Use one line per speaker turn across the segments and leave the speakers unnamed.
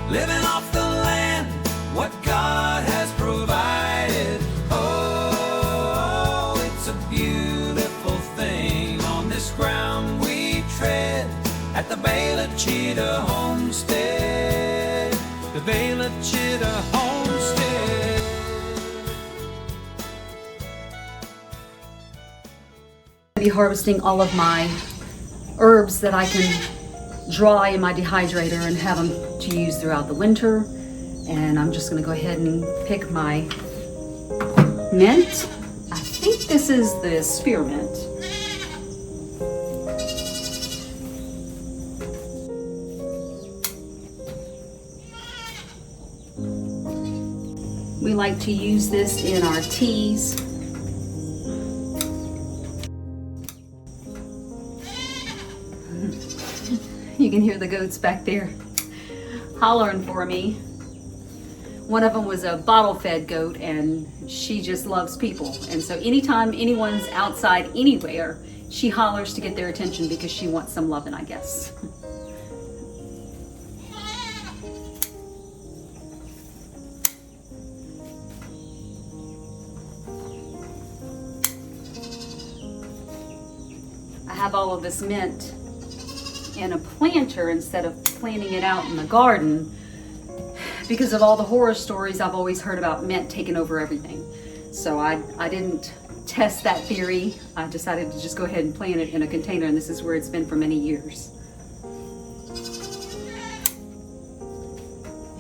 Living off the land, what God has provided. Oh, it's a beautiful thing on this ground we tread at the Cheetah Homestead. The Cheetah Homestead.
I'll be harvesting all of my herbs that I can dry in my dehydrator and have them to use throughout the winter. And I'm just gonna go ahead and pick my mint. I think this is the spearmint. We like to use this in our teas. You can hear the goats back there hollering for me. One of them was a bottle-fed goat, and she just loves people. And so anytime anyone's outside anywhere, she hollers to get their attention because she wants some loving, I guess. I have all of this mint in a planter instead of planting it out in the garden because of all the horror stories I've always heard about mint taking over everything. So I didn't test that theory. I decided to just go ahead and plant it in a container, and this is where it's been for many years.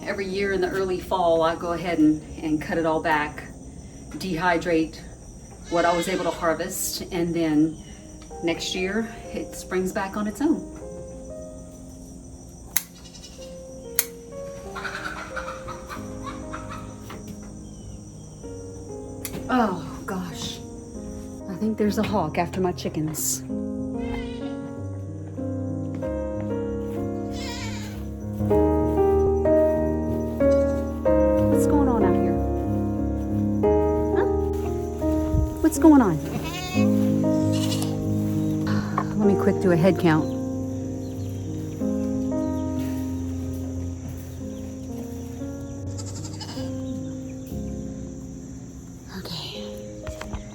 Every year in the early fall, I go ahead and cut it all back, dehydrate what I was able to harvest, and then next year it springs back on its own. Oh gosh, I think there's a hawk after my chickens. What's going on out here? Huh? What's going on? Let me quick do a head count.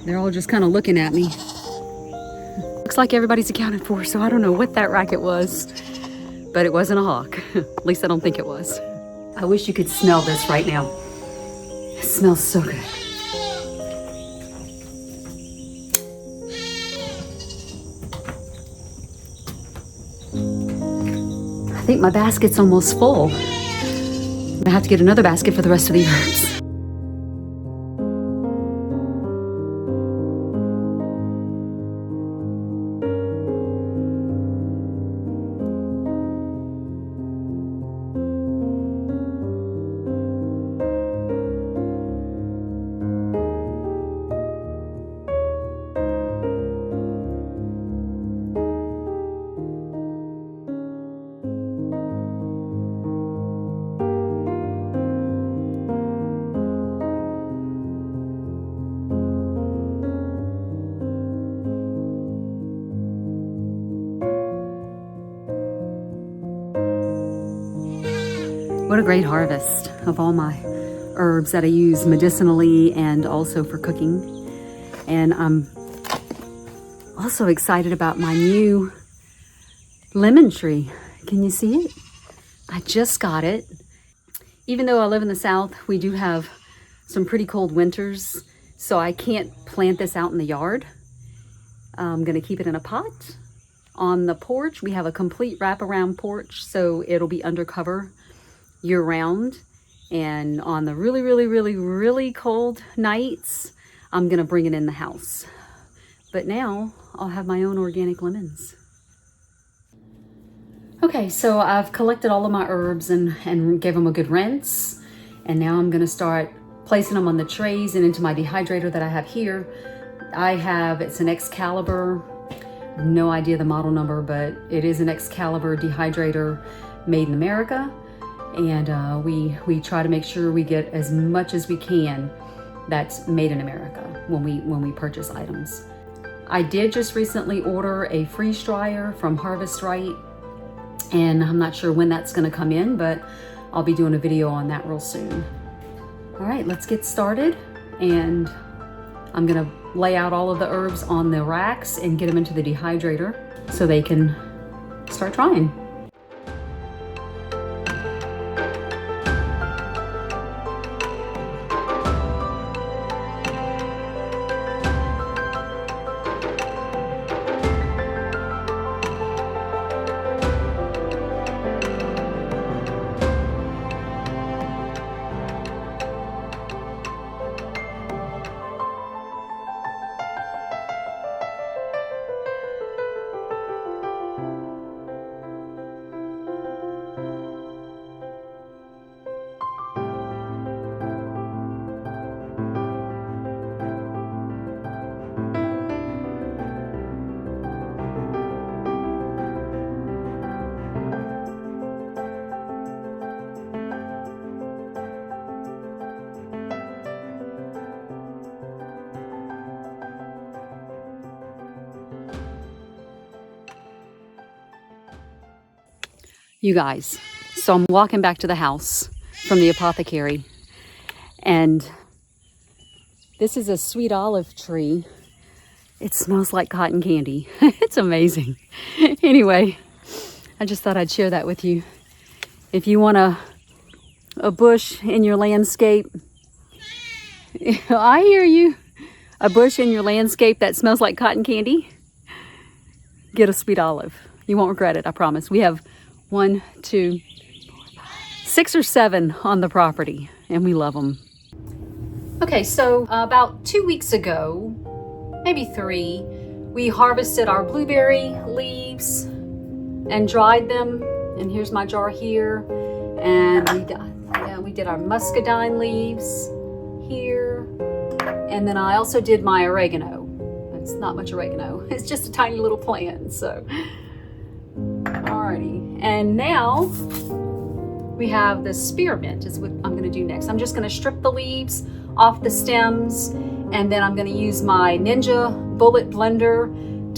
They're all just kind of looking at me. Looks like everybody's accounted for, so I don't know what that racket was, but it wasn't a hawk. At least I don't think it was. I wish you could smell this right now. It smells so good. I think my basket's almost full. I have to get another basket for the rest of the herbs. What a great harvest of all my herbs that I use medicinally and also for cooking. And I'm also excited about my new lemon tree. Can you see it? I just got it. Even though I live in the South, we do have some pretty cold winters, so I can't plant this out in the yard. I'm gonna keep it in a pot. On the porch, we have a complete wraparound porch, so it'll be undercover year-round. And on the really, really, really, really cold nights, I'm gonna bring it in the house. But now I'll have my own organic lemons. Okay, so I've collected all of my herbs and gave them a good rinse. And now I'm gonna start placing them on the trays and into my dehydrator that I have here. It's an Excalibur, no idea the model number, but it is an Excalibur dehydrator made in America. And we try to make sure we get as much as we can that's made in America when we purchase items. I did just recently order a freeze dryer from Harvest Right, and I'm not sure when that's going to come in, but I'll be doing a video on that real soon. All right, let's get started, and I'm going to lay out all of the herbs on the racks and get them into the dehydrator so they can start trying. You guys, so I'm walking back to the house from the apothecary, and this is a sweet olive tree. It smells like cotton candy. It's amazing. Anyway, I just thought I'd share that with you. If you want a bush in your landscape, I hear you, a bush in your landscape that smells like cotton candy, get a sweet olive. You won't regret it, I promise. We have 1, 2, 4, 5, 6 or 7 on the property, and we love them. Okay, so about 2 weeks ago, maybe 3, we harvested our blueberry leaves and dried them. And here's my jar here. And we did our muscadine leaves here. And then I also did my oregano. It's not much oregano. It's just a tiny little plant, so. Alrighty. And now we have the spearmint is what I'm going to do next. I'm just going to strip the leaves off the stems, and then I'm going to use my Ninja bullet blender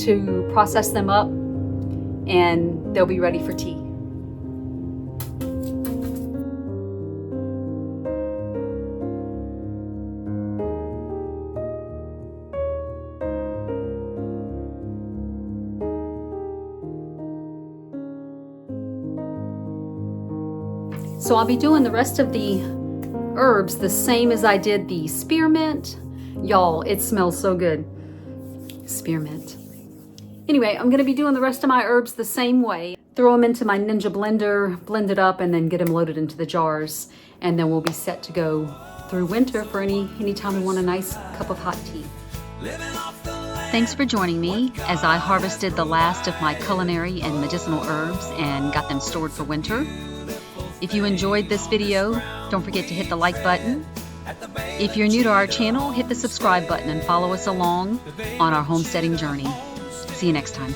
to process them up, and they'll be ready for tea. So I'll be doing the rest of the herbs the same as I did the spearmint. Y'all, it smells so good. Spearmint. Anyway, I'm gonna be doing the rest of my herbs the same way. Throw them into my Ninja blender, blend it up, and then get them loaded into the jars. And then we'll be set to go through winter for any time we want a nice cup of hot tea. Thanks for joining me as I harvested the last of my culinary and medicinal herbs and got them stored for winter. If you enjoyed this video, don't forget to hit the like button. If you're new to our channel, hit the subscribe button and follow us along on our homesteading journey. See you next time.